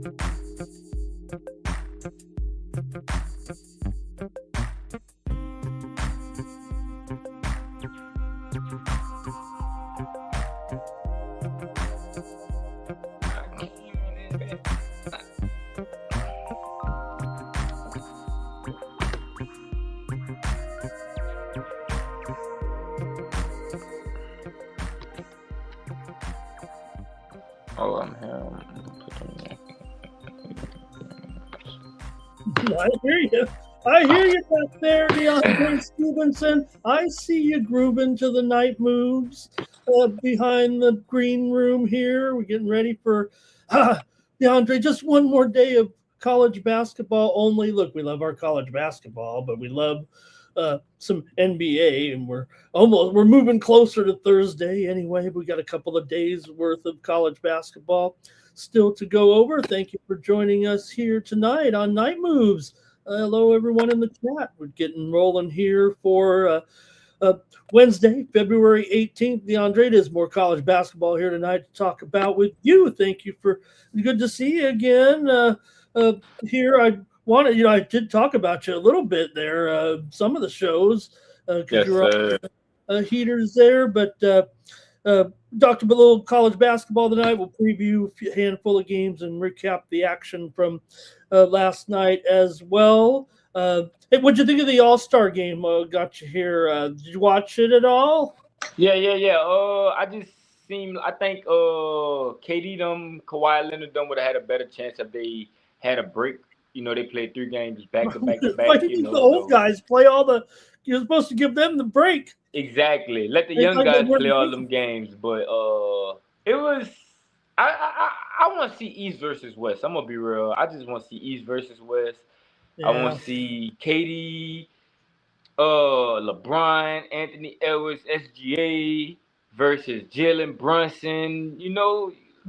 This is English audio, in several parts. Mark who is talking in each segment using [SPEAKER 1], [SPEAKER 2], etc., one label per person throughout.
[SPEAKER 1] Oh, I'm here.
[SPEAKER 2] I hear you. I hear you back there, DeAndre Stevenson. I see you grooving to the night moves behind the green room here. We're getting ready for DeAndre. Just one more day of college basketball only. Look, we love our college basketball, but we love some NBA, and we're moving closer to Thursday anyway. We got a couple of days worth of college basketball still to go over. Thank you for joining us here tonight on Night Moves. Hello, everyone in the chat. We're getting rolling here for Wednesday, February 18th. DeAndre, there's more college basketball here tonight to talk about with you. Thank you for good to see you again here. I did talk about you a little bit there, some of the shows, because
[SPEAKER 1] Yes,
[SPEAKER 2] you were
[SPEAKER 1] sir.
[SPEAKER 2] heaters there, but talked about a little college basketball tonight. We'll preview a handful of games and recap the action from last night as well. Hey, what'd you think of the All-Star game? Got you here. Did you watch it at all?
[SPEAKER 1] Yeah. I think KD them, Kawhi Leonard them would have had a better chance if they had a break. They played 3 games back to back to
[SPEAKER 2] Why
[SPEAKER 1] back.
[SPEAKER 2] do you think the old
[SPEAKER 1] So
[SPEAKER 2] guys play all the? You're supposed to give them the break.
[SPEAKER 1] exactly, let the
[SPEAKER 2] It's
[SPEAKER 1] young
[SPEAKER 2] like they
[SPEAKER 1] guys
[SPEAKER 2] weren't
[SPEAKER 1] play all
[SPEAKER 2] making-
[SPEAKER 1] them games. But it was. I want to see East versus West. I'm gonna be real. I just want to see East versus West. I want
[SPEAKER 2] Yeah.
[SPEAKER 1] to see KD, LeBron, Anthony Edwards, SGA versus Jalen Brunson.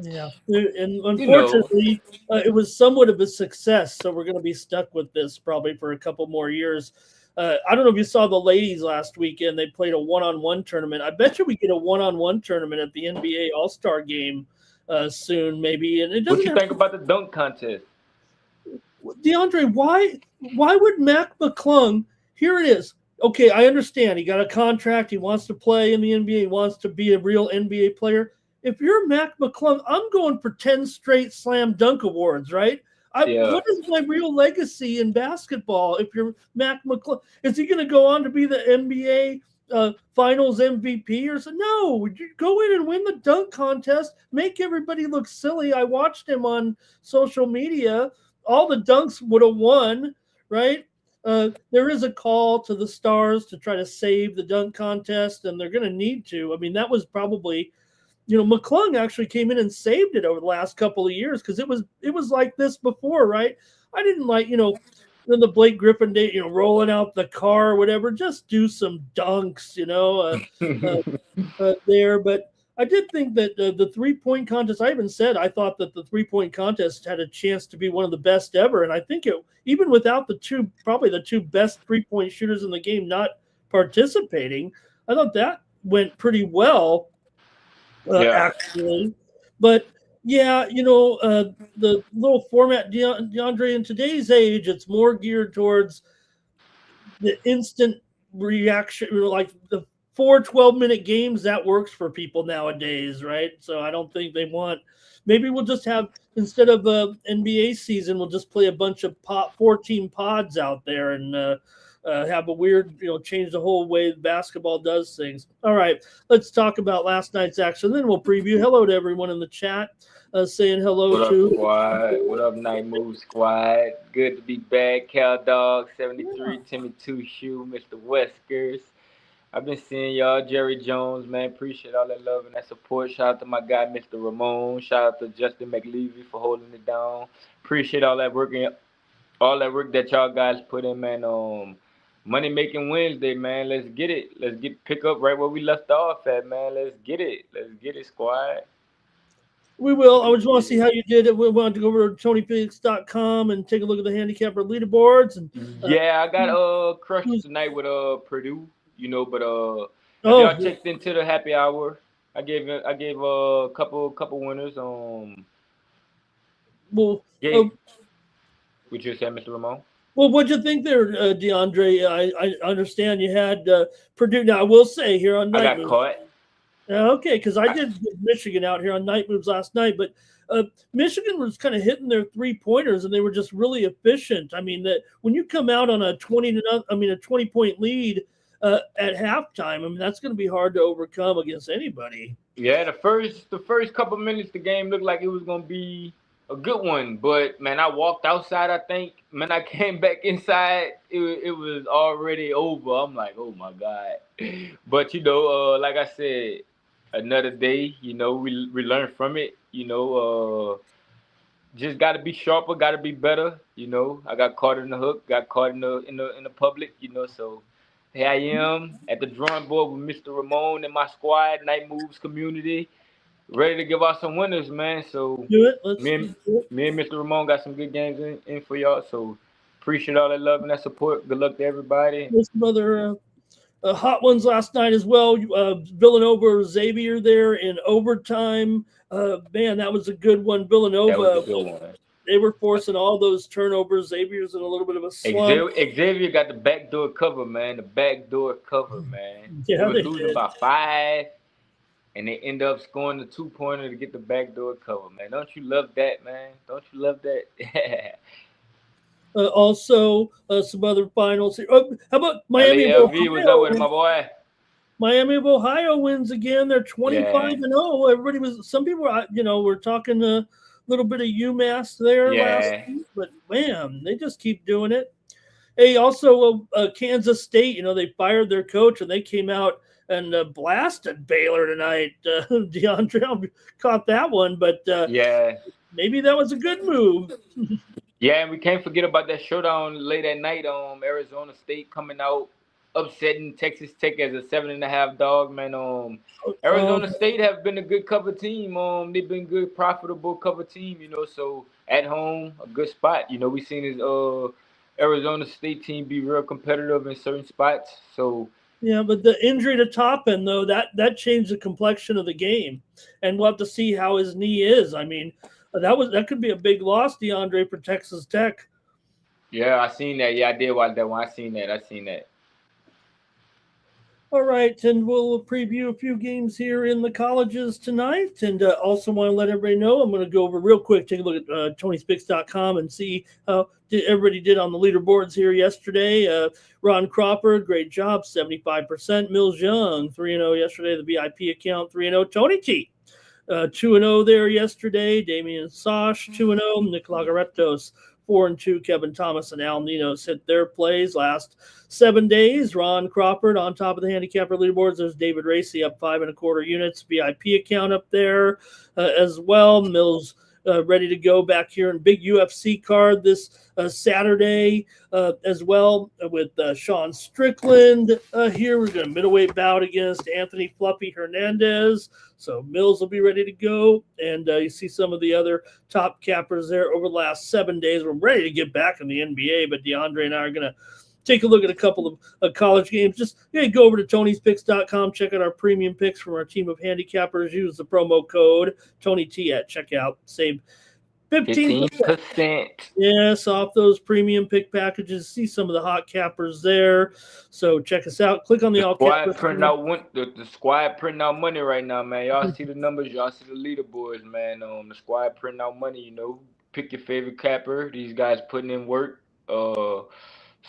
[SPEAKER 2] Yeah, and
[SPEAKER 1] You know.
[SPEAKER 2] unfortunately, it was somewhat of a success. So we're going to be stuck with this probably for a couple more years. I don't know if you saw the ladies last weekend. They played a one-on-one tournament. I bet you we get a one-on-one tournament at the NBA All-Star Game soon, maybe. And it
[SPEAKER 1] What
[SPEAKER 2] doesn't
[SPEAKER 1] you
[SPEAKER 2] have
[SPEAKER 1] think about the dunk contest?
[SPEAKER 2] DeAndre. Why would Mac McClung? Here it is. Okay, I understand. He got a contract. He wants to play in the NBA. He wants to be a real NBA player. If you're Mac McClung, I'm going for 10 straight slam dunk awards, right?
[SPEAKER 1] Yeah.
[SPEAKER 2] What is my real legacy in basketball if you're Mac McClung? Is he going to go on to be the NBA finals MVP or so? No, you go in and win the dunk contest, make everybody look silly. I watched him on social media. All the dunks would have won, right? There is a call to the stars to try to save the dunk contest, and they're going to need to. I mean, that was probably, McClung actually came in and saved it over the last couple of years because it was like this before, right? I didn't like, in the Blake Griffin day, rolling out the car or whatever. Just do some dunks, there. But I did think that the 3-point contest, I even said I thought that the 3-point contest had a chance to be one of the best ever. And I think even without probably the two best 3-point shooters in the game not participating, I thought that went pretty well,
[SPEAKER 1] Yeah.
[SPEAKER 2] actually. But yeah, the little format, DeAndre, in today's age, it's more geared towards the instant reaction, like the 4 12-minute games. That works for people nowadays, right? So I don't think they want. Maybe we'll just have, instead of a NBA season, we'll just play a bunch of 14 pods out there and have a weird, change the whole way basketball does things. All right, let's talk about last night's action. Then we'll preview. Hello to everyone in the chat, saying hello
[SPEAKER 1] What up,
[SPEAKER 2] to.
[SPEAKER 1] squad? What up, Night Move squad? Good to be back. Cal Dog,
[SPEAKER 2] Yeah.
[SPEAKER 1] 73, Timmy Two Shoe, Mr. Weskers. I've been seeing y'all, Jerry Jones, man. Appreciate all that love and that support. Shout out to my guy, Mr. Ramon. Shout out to Justin McLevy for holding it down. Appreciate all that work that y'all guys put in, man. Money making Wednesday, man. Let's get it. Let's pick up right where we left off at, man. Let's get it. Let's get it, squad.
[SPEAKER 2] We will. I
[SPEAKER 1] Let's
[SPEAKER 2] just want to
[SPEAKER 1] get
[SPEAKER 2] see how you did it. We wanted to go over to TonyPhoenix.com and take a look at the handicapper leaderboards. And
[SPEAKER 1] Yeah, I got crushed
[SPEAKER 2] who's
[SPEAKER 1] tonight with Purdue, but if
[SPEAKER 2] oh
[SPEAKER 1] y'all checked into the happy hour, I gave a couple winners.
[SPEAKER 2] Well,
[SPEAKER 1] Yeah. What you said, Mr. Ramon?
[SPEAKER 2] well, what'd you think there, DeAndre? I understand you had Purdue. Now, I will say here on
[SPEAKER 1] I
[SPEAKER 2] Night
[SPEAKER 1] got
[SPEAKER 2] Moves.
[SPEAKER 1] caught.
[SPEAKER 2] Okay, because I did get Michigan out here on Night Moves last night, but Michigan was kind of hitting their 3-pointers, and they were just really efficient. I mean, that when you come out on a 20-point lead at halftime, I mean that's going to be hard to overcome against anybody.
[SPEAKER 1] Yeah, the first couple minutes the game looked like it was gonna be a good one, but man, I walked outside. I think, man, I came back inside. It was already over. I'm like, oh my god. But like I said, another day. We learn from it. Just got to be sharper. Got to be better. I got caught in the hook. Got caught in the public. So. Here I am at the drawing board with Mr. Ramon and my squad, Night Moves community, ready to give out some winners, man. So
[SPEAKER 2] Do it.
[SPEAKER 1] me and Mr. Ramon got some good games in for y'all. So appreciate all that love and that support. Good luck to everybody.
[SPEAKER 2] There's some other hot ones last night as well. Villanova Xavier there in overtime. Man, that was a good one. Villanova.
[SPEAKER 1] That was a good one.
[SPEAKER 2] They were forcing all those turnovers. Xavier's in a little bit of a slump.
[SPEAKER 1] Xavier got the backdoor cover, man. The backdoor cover, man.
[SPEAKER 2] Yeah,
[SPEAKER 1] they were losing by 5, and they end up scoring the 2-pointer to get the backdoor cover, man. Don't you love that, man? Don't you love that?
[SPEAKER 2] Also, some other finals here. Oh, how about Miami of Ohio?
[SPEAKER 1] Was up with my boy.
[SPEAKER 2] Miami of Ohio wins again. They're 25-0. Some people, were talking a little bit of UMass there last week, but man, they just keep doing it. Hey, also Kansas State, they fired their coach and they came out and blasted Baylor tonight. DeAndre caught that one, but maybe that was a good move.
[SPEAKER 1] Yeah, and we can't forget about that showdown late at night. Arizona State coming out, upsetting Texas Tech as a 7.5 dog, man. Arizona State have been a good cover team. They've been good, profitable cover team, so at home, a good spot. We seen this Arizona State team be real competitive in certain spots. So
[SPEAKER 2] yeah, but the injury to Toppin, though, that changed the complexion of the game. And we'll have to see how his knee is. I mean, that could be a big loss, DeAndre, for Texas Tech.
[SPEAKER 1] Yeah, I seen that. Yeah, I did watch that one. I seen that.
[SPEAKER 2] All right, and we'll preview a few games here in the colleges tonight. And also want to let everybody know, I'm going to go over real quick, take a look at TonySpix.com and see how everybody did on the leaderboards here yesterday. Ron Crawford, great job, 75%. Mills Young, 3-0 yesterday. The VIP account, 3-0. Tony T, 2-0 there yesterday. Damian Sosh, 2-0. Nick Lagaretos, 4-2. Kevin Thomas and Al Ninos hit their plays last 7 days. Ron Crawford on top of the handicapper leaderboards. There's David Racy up 5.25 units. VIP account up there as well. Mills ready to go back here in big UFC card this Saturday as well with Sean Strickland here. We're going to middleweight bout against Anthony Fluffy Hernandez. So Mills will be ready to go. And you see some of the other top cappers there over the last 7 days. We're ready to get back in the NBA, but DeAndre and I are going to take a look at a couple of college games. Just go over to Tony'sPicks.com, check out our premium picks from our team of handicappers. Use the promo code TonyT at checkout. Save 15%. Yes, off those premium pick packages. See some of the hot cappers there. So check us out. Click on the all
[SPEAKER 1] squad printing out the squad printing out money right now, man. Y'all see the numbers. Y'all see the leaderboards, man. The squad printing out money. Pick your favorite capper. These guys putting in work.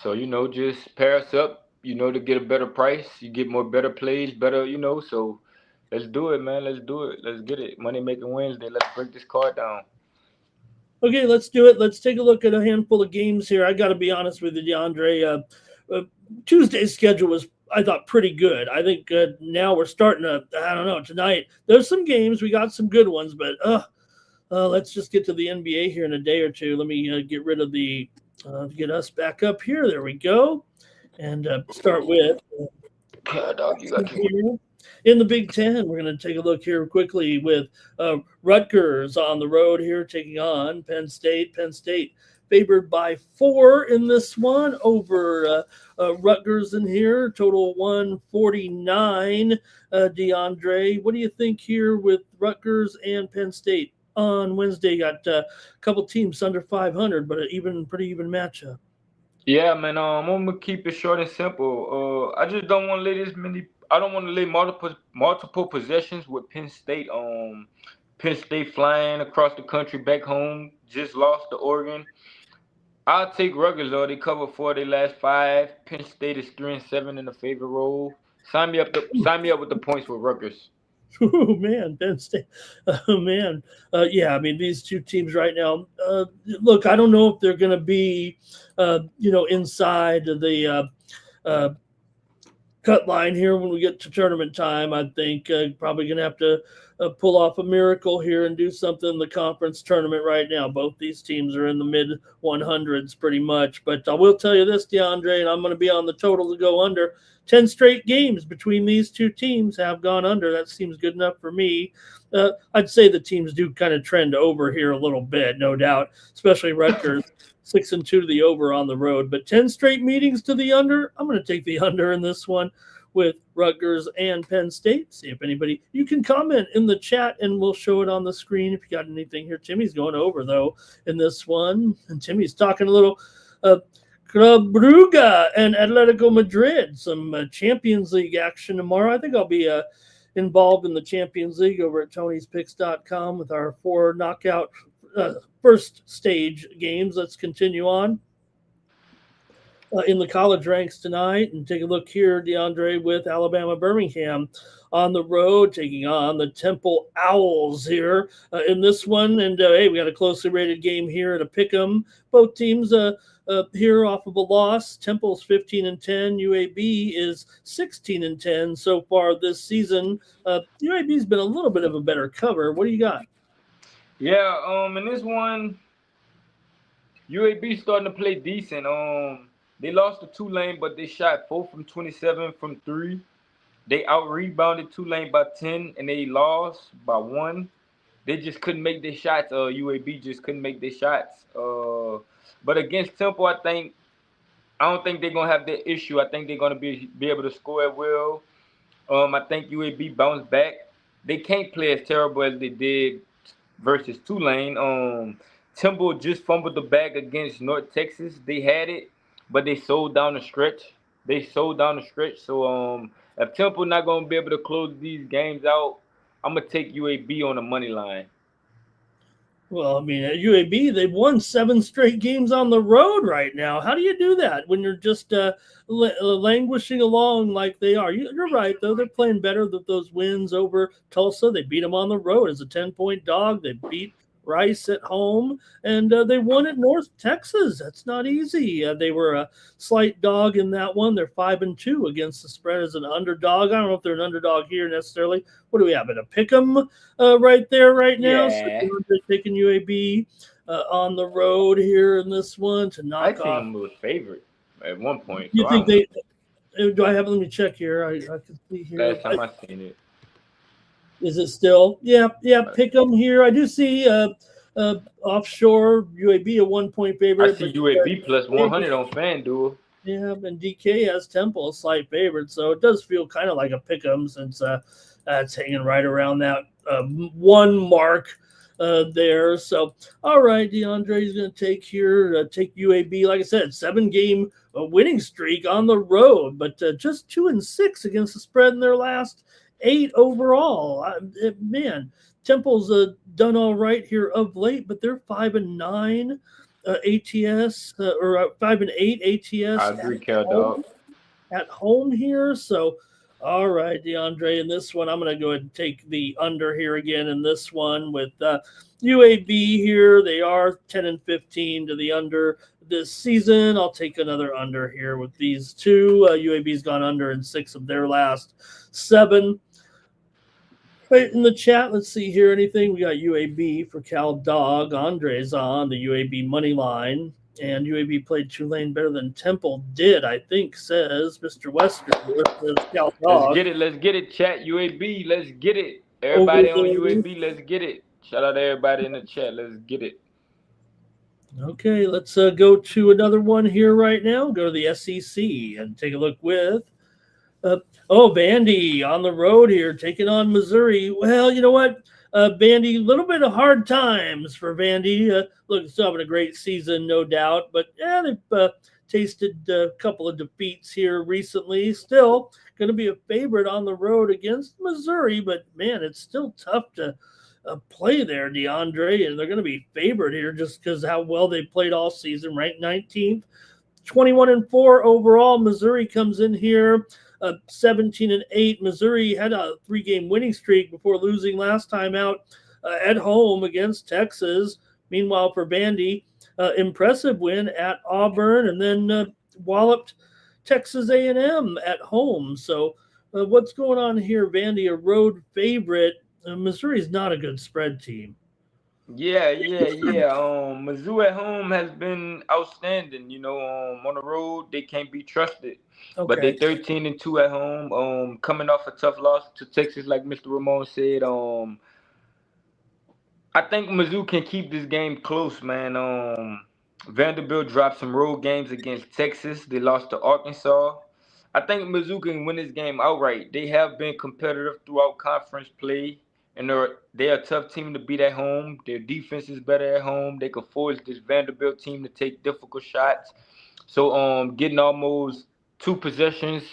[SPEAKER 1] So, just pair us up, to get a better price. You get more better plays, better, So let's do it, man. Let's do it. Let's get it. Money Making Wednesday. Let's break this card down.
[SPEAKER 2] Okay, let's do it. Let's take a look at a handful of games here. I got to be honest with you, DeAndre. Tuesday's schedule was, I thought, pretty good. I think now we're starting to, I don't know, tonight. There's some games. We got some good ones, but let's just get to the NBA here in a day or two. Let me get rid of the get us back up here. There we go. And start with in the Big Ten. We're going to take a look here quickly with Rutgers on the road here taking on Penn State. Penn State favored by 4 in this one over Rutgers in here. Total 149. DeAndre, what do you think here with Rutgers and Penn State? on Wednesday. Got a couple teams under 500, but pretty even matchup.
[SPEAKER 1] Yeah, man. I'm gonna keep it short and simple. I just don't want to lay this many. I don't want to lay multiple possessions with Penn State. Penn State flying across the country back home. Just lost to Oregon. I'll take Rutgers though. They cover 4 of their last 5. Penn State is 3-7 in the favorite role. Sign me up with the points for Rutgers.
[SPEAKER 2] Oh man, Penn State. Oh man, yeah. I mean, these two teams right now. Look, I don't know if they're going to be, inside the cut line here when we get to tournament time. I think probably going to have to pull off a miracle here and do something in the conference tournament right now. Both these teams are in the mid 100s pretty much. But I will tell you this, DeAndre, and I'm going to be on the total to go under. 10 straight games between these two teams have gone under. That seems good enough for me. I'd say the teams do kind of trend over here a little bit, no doubt, especially Rutgers. 6-2 to the over on the road, but 10 straight meetings to the under. I'm going to take the under in this one with Rutgers and Penn State. See if anybody, you can comment in the chat and we'll show it on the screen if you got anything here. Timmy's going over though in this one, and Timmy's talking a little Club Brugge and Atletico Madrid, some Champions League action tomorrow. I think I'll be involved in the Champions League over at Tony'sPicks.com with our 4 knockout first stage games. Let's continue on in the college ranks tonight and take a look here, DeAndre, with Alabama Birmingham on the road, taking on the Temple Owls here in this one. And hey, we got a closely rated game here at a pick'em. Both teams here off of a loss. Temple's 15-10. UAB is 16-10 so far this season. UAB's been a little bit of a better cover. What do you got?
[SPEAKER 1] Yeah, in this one, UAB starting to play decent. They lost to Tulane, but they shot 4 from 27 from 3. They out-rebounded Tulane by 10, and they lost by 1. They just couldn't make their shots. UAB just couldn't make their shots. But against Temple, I don't think they're gonna have that issue. I think they're gonna be able to score at will. I think UAB bounced back. They can't play as terrible as they did versus Tulane. Temple just fumbled the bag against North Texas. They had it, but they sold down the stretch. So if Temple not gonna be able to close these games out, I'm gonna take UAB on the money line.
[SPEAKER 2] Well, I mean, at UAB, they've won 7 straight games on the road right now. How do you do that when you're just languishing along like they are? You're right, though. They're playing better with those wins over Tulsa. They beat them on the road as a 10-point dog. They beat Rice at home, and they won at North Texas. That's not easy. They were a slight dog in that one. They're 5-2 against the spread as an underdog. I don't know if they're an underdog here necessarily. What do we have? A pick 'em right there right now.
[SPEAKER 1] Yeah.
[SPEAKER 2] So they're taking UAB on the road here in this one to knock off.
[SPEAKER 1] I think them was favorite at one point.
[SPEAKER 2] You think they? Do I have? Let me check here. I can see here.
[SPEAKER 1] Last time I seen it.
[SPEAKER 2] Is it still? Yeah. Pick them here. I do see offshore UAB a 1-point favorite.
[SPEAKER 1] I see UAB plus 100 on FanDuel.
[SPEAKER 2] Yeah, and DK has Temple a slight favorite, so it does feel kind of like a pick 'em since it's hanging right around that 1 mark there. So, all right, DeAndre is going to take UAB. Like I said, 7-game winning streak on the road, but just 2-6 against the spread in their last 8 overall. Man, Temple's done all right here of late, but they're 5-9 ATS or 5-8 ATS.
[SPEAKER 1] I agree, Cal
[SPEAKER 2] at home here. So, all right, DeAndre, in this one, I'm going to go ahead and take the under here again in this one with UAB here. They are 10-15 to the under this season. I'll take another under here with these two. UAB's gone under in 6 of their last 7. Right in the chat, let's see here. Anything? We got UAB for Cal Dog. Andre's on the UAB money line. And UAB played Tulane better than Temple did, I think, says Mr. Wesker. Cal Dog.
[SPEAKER 1] Let's get it, chat. UAB, let's get it. Everybody on UAB, let's get it. Shout out to everybody in the chat. Let's get it.
[SPEAKER 2] Okay, let's go to another one here right now. Go to the SEC and take a look with Vandy on the road here, taking on Missouri. Well, you know what? Vandy, a little bit of hard times for Vandy. Look, still having a great season, no doubt, but yeah, they've tasted a couple of defeats here recently. Still going to be a favorite on the road against Missouri, but man, it's still tough to play there, DeAndre, and they're going to be favored here just because how well they played all season, ranked 19th, 21-4 overall. Missouri comes in here 17-8. Missouri had a 3-game winning streak before losing last time out at home against Texas. Meanwhile, for Vandy, impressive win at Auburn, and then walloped Texas A&M at home. So what's going on here? Vandy, a road favorite. Missouri's not a good spread team.
[SPEAKER 1] Yeah. Mizzou at home has been outstanding. On the road they can't be trusted.
[SPEAKER 2] Okay.
[SPEAKER 1] But they 13-2 at home. Coming off a tough loss to Texas, like Mr. Ramon said. I think Mizzou can keep this game close, man. Vanderbilt dropped some road games against Texas. They lost to Arkansas. I think Mizzou can win this game outright. They have been competitive throughout conference play, and they're a tough team to beat at home. Their defense is better at home. They can force this Vanderbilt team to take difficult shots. So getting almost 2 possessions,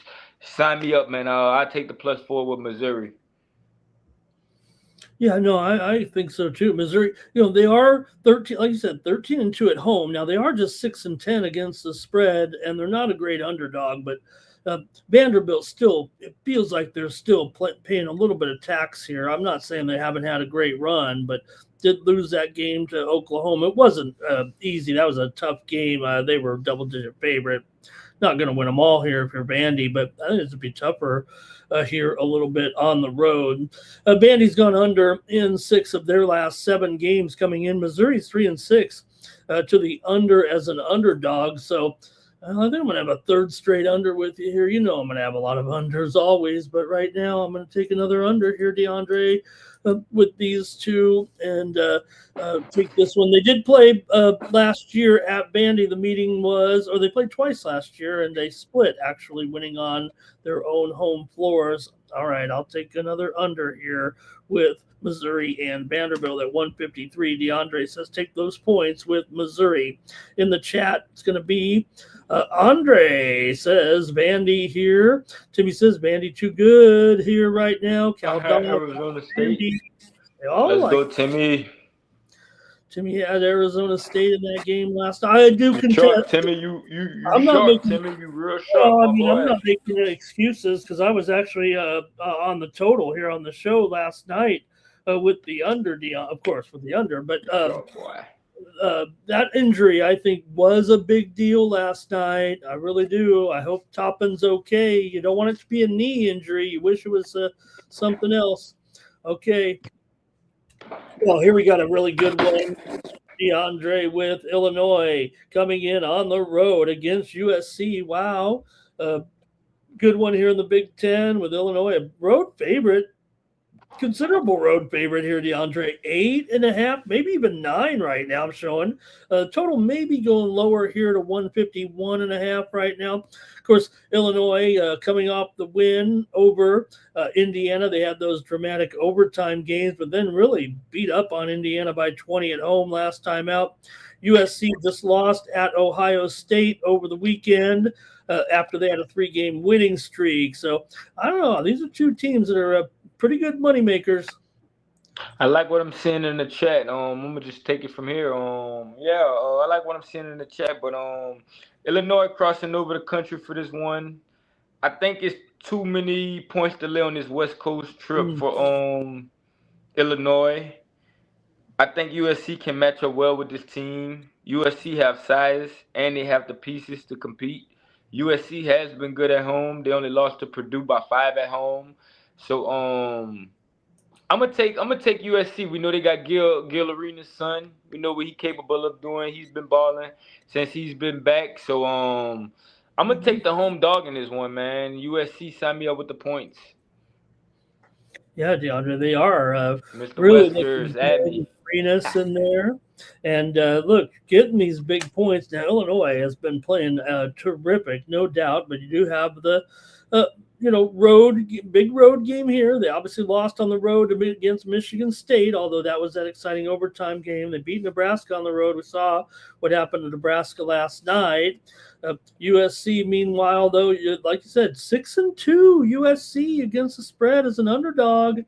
[SPEAKER 1] sign me up, man. I take the +4 with Missouri.
[SPEAKER 2] Yeah, no, I think so too. Missouri, they are 13, like you said, 13-2 at home. Now they are just 6-10 against the spread, and they're not a great underdog. But Vanderbilt still, it feels like they're still paying a little bit of tax here. I'm not saying they haven't had a great run, but did lose that game to Oklahoma. It wasn't easy. That was a tough game. They were a double-digit favorite. Not going to win them all here if you're Vandy, but I think it's going to be tougher here a little bit on the road. Vandy's gone under in 6 of their last 7 games coming in. Missouri's 3-6 to the under as an underdog. So I think I'm going to have a third straight under with you here. I'm going to have a lot of unders always, but right now I'm going to take another under here, DeAndre, with these two and take this one. They did play last year at Vandy. The meeting was, or they played twice last year, and they split, actually winning on their own home floors. All right, I'll take another under here with Missouri and Vanderbilt at 153. DeAndre says take those points with Missouri. In the chat, it's going to be Andre says Vandy here. Timmy says Vandy too good here right now.
[SPEAKER 1] Arizona State.
[SPEAKER 2] Let's
[SPEAKER 1] go, Timmy.
[SPEAKER 2] Timmy had Arizona State in that game last night. I do contest.
[SPEAKER 1] Sharp, Timmy, you I'm not making, Timmy, you real sharp.
[SPEAKER 2] I'm not making any excuses because I was actually on the total here on the show last night with the under, of course, with the under. But that injury, I think, was a big deal last night. I really do. I hope Toppin's okay. You don't want it to be a knee injury. You wish it was something else. Okay. Well, here we got a really good one. DeAndre with Illinois coming in on the road against USC. Wow. Good one here in the Big Ten with Illinois, a road favorite. Considerable road favorite here, DeAndre. 8.5, maybe even 9 right now. I'm showing total maybe going lower here to 151.5 right now. Of course, Illinois coming off the win over Indiana. They had those dramatic overtime games, but then really beat up on Indiana by 20 at home last time out. USC just lost at Ohio State over the weekend after they had a 3-game winning streak. So I don't know. These are 2 teams that are pretty good money makers.
[SPEAKER 1] I like what I'm seeing in the chat. I'm gonna just take it from here. I like what I'm seeing in the chat, but Illinois crossing over the country for this one. I think it's too many points to lay on this West Coast trip for Illinois. I think USC can match up well with this team. USC have size and they have the pieces to compete. USC has been good at home. They only lost to Purdue by 5 at home. So I'm gonna take USC. We know they got Gil Arenas' son. We know what he's capable of doing. He's been balling since he's been back. So I'm gonna take the home dog in this one, man. USC, sign me up with the points.
[SPEAKER 2] Yeah, DeAndre, they are
[SPEAKER 1] Mr.
[SPEAKER 2] really
[SPEAKER 1] Wester's Abby
[SPEAKER 2] Arenas in there. And look, getting these big points. Now, Illinois has been playing terrific, no doubt, but you do have the big road game here. They obviously lost on the road against Michigan State, although that was that exciting overtime game. They beat Nebraska on the road. We saw what happened to Nebraska last night. USC, meanwhile, though, like you said, 6-2 USC against the spread as an underdog.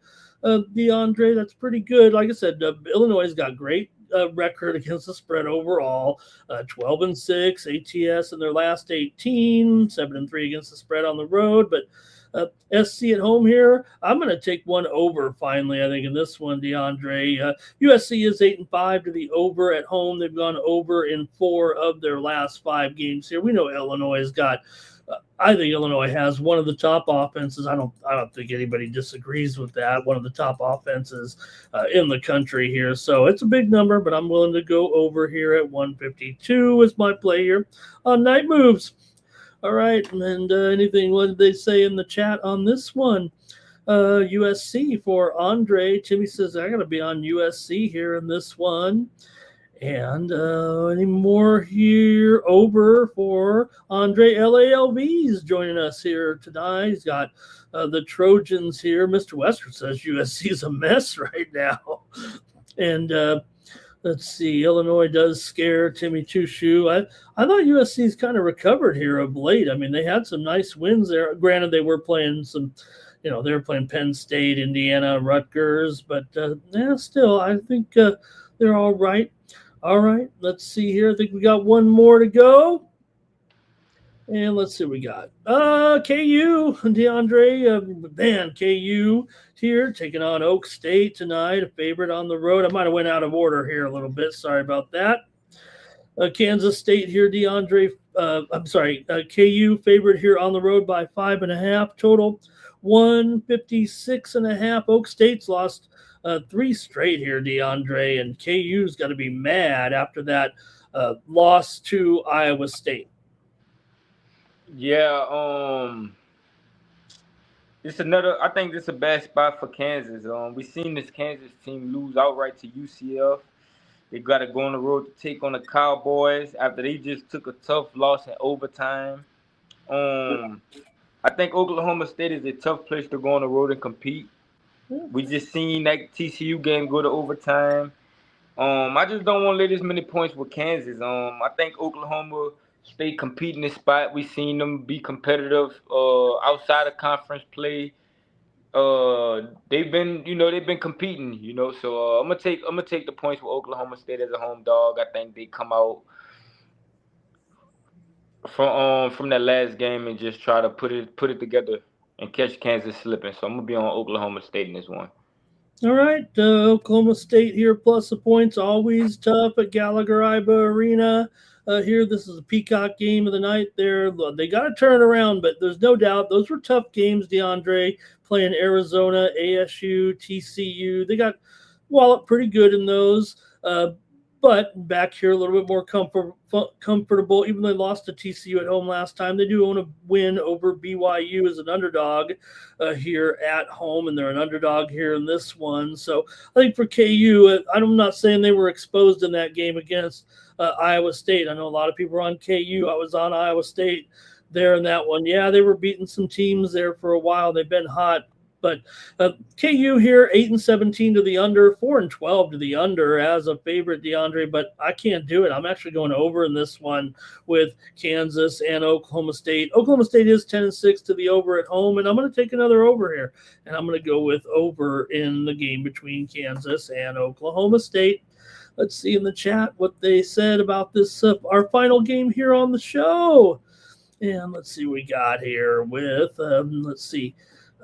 [SPEAKER 2] DeAndre, that's pretty good. Like I said, Illinois has got great record against the spread overall. 12-6 ATS in their last 18, 7-3 against the spread on the road. But SC at home here, I'm going to take one over finally. I think in this one, DeAndre. USC is 8-5 to the over at home. They've gone over in 4 of their last 5 games here. We know Illinois has got. I think Illinois has one of the top offenses. I don't think anybody disagrees with that. One of the top offenses in the country here. So it's a big number, but I'm willing to go over here at 152 is my play here on Night Moves. All right, and anything, what did they say in the chat on this one? USC for Andre. Timmy says, I got to be on USC here in this one. And any more here over for Andre LALV's joining us here tonight. He's got the Trojans here. Mr. Western says USC is a mess right now. And let's see, Illinois does scare Timmy Chushu. I thought USC's kind of recovered here of late. I mean, they had some nice wins there. Granted, they were playing some, they were playing Penn State, Indiana, Rutgers. But still, I think they're all right. All right, let's see here. I think we got one more to go. And let's see what we got. KU, DeAndre, KU here taking on Oak State tonight, a favorite on the road. I might have went out of order here a little bit. Sorry about that. Kansas State here, DeAndre. KU favorite here on the road by 5.5 total. 156.5. Oak State's lost 3 straight here, DeAndre, and KU's got to be mad after that loss to Iowa State.
[SPEAKER 1] Yeah, I think this is a bad spot for Kansas. We've seen this Kansas team lose outright to UCF. They got to go on the road to take on the Cowboys after they just took a tough loss in overtime. I think Oklahoma State is a tough place to go on the road and compete. We just seen that TCU game go to overtime. I just don't want to lay this many points with Kansas. I think Oklahoma State competing this spot. We seen them be competitive outside of conference play. They've been competing. So I'm gonna take the points with Oklahoma State as a home dog. I think they come out from that last game and just try to put it together and catch Kansas slipping. So I'm going to be on Oklahoma State in this one.
[SPEAKER 2] All right. Oklahoma State here plus the points. Always tough at Gallagher-Iba Arena. Here, this is a Peacock game of the night there. They got to turn around, but there's no doubt those were tough games, DeAndre, playing Arizona, ASU, TCU. They got Wallop pretty good in those. But back here a little bit more comfortable. Even though they lost to TCU at home last time, they do own a win over BYU as an underdog here at home, and they're an underdog here in this one. So I think for KU, I'm not saying they were exposed in that game against Iowa State. I know a lot of people are on KU. I was on Iowa State there in that one. Yeah, they were beating some teams there for a while. They've been hot. But KU here, 8-17 to the under, 4-12 to the under as a favorite, DeAndre. But I can't do it. I'm actually going over in this one with Kansas and Oklahoma State. Oklahoma State is 10-6 to the over at home, and I'm going to take another over here. And I'm going to go with over in the game between Kansas and Oklahoma State. Let's see in the chat what they said about this, our final game here on the show. And let's see what we got here with, let's see.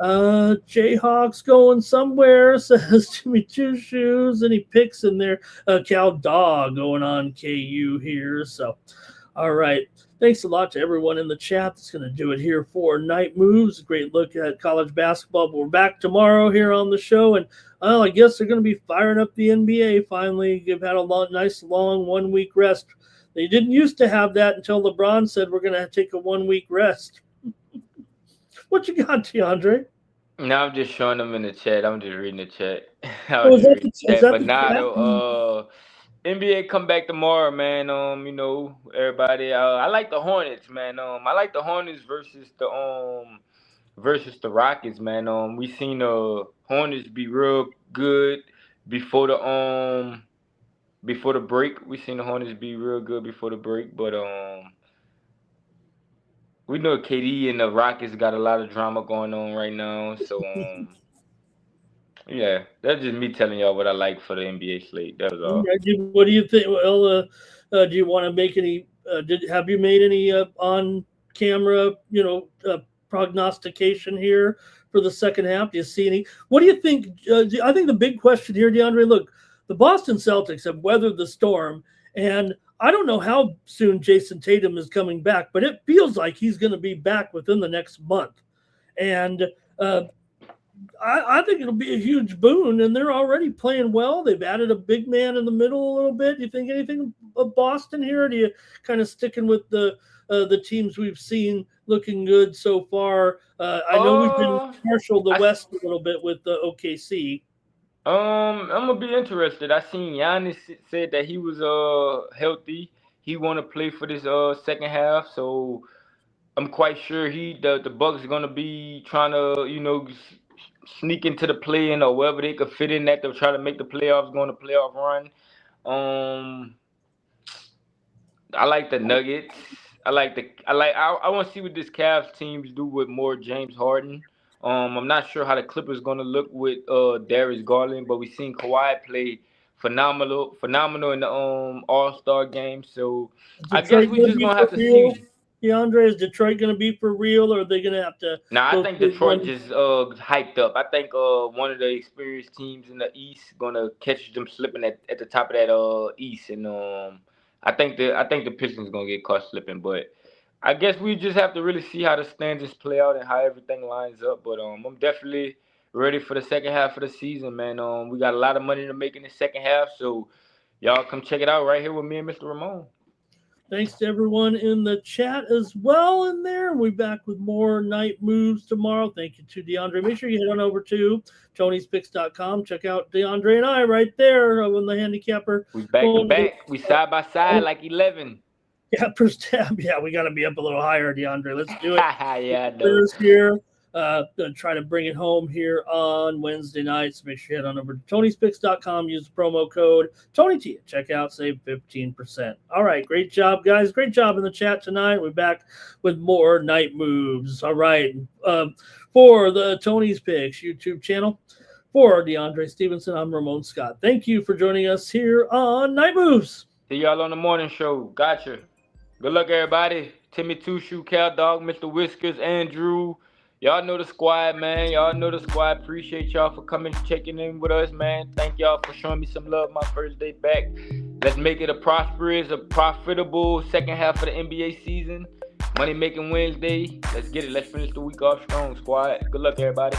[SPEAKER 2] Jayhawks going somewhere, says Jimmy Two Shoes, and he picks in there Cal Dog going on KU here. So, all right. Thanks a lot to everyone in the chat. That's going to do it here for Night Moves. A great look at college basketball. But we're back tomorrow here on the show, and I guess they're going to be firing up the NBA finally. They've had a nice long 1 week rest. They didn't used to have that until LeBron said we're going to take a 1 week rest. What you got, DeAndre?
[SPEAKER 1] No, I'm just showing them in the chat. I'm just reading the chat. NBA come back tomorrow, man. Everybody. I like the Hornets, man. I like the Hornets versus the versus the Rockets, man. We seen the Hornets be real good before the break. We seen the Hornets be real good before the break, but we know KD and the Rockets got a lot of drama going on right now. So yeah, that's just me telling y'all what I like for the NBA slate. That was all.
[SPEAKER 2] What do you think? Well, do you want to make any? Have you made any on camera, prognostication here for the second half? Do you see any? What do you think? I think the big question here, DeAndre. Look, the Boston Celtics have weathered the storm, and I don't know how soon Jason Tatum is coming back, but it feels like he's going to be back within the next month, and I think it'll be a huge boon, and they're already playing well. They've added a big man in the middle a little bit. Do you think anything of Boston here? Or do you kind of sticking with the teams we've seen looking good so far? I know we've been partial the West a little bit with the OKC.
[SPEAKER 1] I'm gonna be interested. I seen Giannis said that he was healthy. He want to play for this second half, so I'm quite sure the Bucks are gonna be trying to sneak into the play-in or wherever they could fit in that to try to make the playoffs, go on a playoff run. I like the Nuggets. I want to see what this Cavs teams do with more James Harden. I'm not sure how the Clippers gonna look with Darius Garland, but we seen Kawhi play phenomenal in the All-Star game. So I guess we just gonna have to see.
[SPEAKER 2] DeAndre, is Detroit going to be for real, or are they going to have to?
[SPEAKER 1] I think Detroit just hyped up. I think one of the experienced teams in the East gonna catch them slipping at the top of that East, and I think the Pistons gonna get caught slipping. But I guess we just have to really see how the standings play out and how everything lines up. But I'm definitely ready for the second half of the season, man. We got a lot of money to make in the second half, so y'all come check it out right here with me and Mr. Ramon.
[SPEAKER 2] Thanks to everyone in the chat as well in there. We'll be back with more night moves tomorrow. Thank you to DeAndre. Make sure you head on over to Tony'sPicks.com. Check out DeAndre and I right there on the handicapper.
[SPEAKER 1] We back to back. We side by side like 11.
[SPEAKER 2] Yeah, first tab. Yeah, we got to be up a little higher, DeAndre. Let's do it.
[SPEAKER 1] Yeah, I know.
[SPEAKER 2] First here. Gonna try to bring it home here on Wednesday nights. Make sure you head on over to Tony'sPicks.com. Use the promo code TonyT at checkout. Save 15%. All right, great job, guys. Great job in the chat tonight. We're back with more night moves. All right, for the Tony's Picks YouTube channel, for DeAndre Stevenson, I'm Ramon Scott. Thank you for joining us here on Night Moves.
[SPEAKER 1] See y'all on the morning show. Gotcha. Good luck, everybody. Timmy Two Shoe, Cal Dog, Mr. Whiskers, Andrew. Y'all know the squad, man. Y'all know the squad. Appreciate y'all for coming, checking in with us, man. Thank y'all for showing me some love my first day back. Let's make it a profitable second half of the NBA season. Money making Wednesday. Let's get it. Let's finish the week off strong, squad. Good luck, everybody.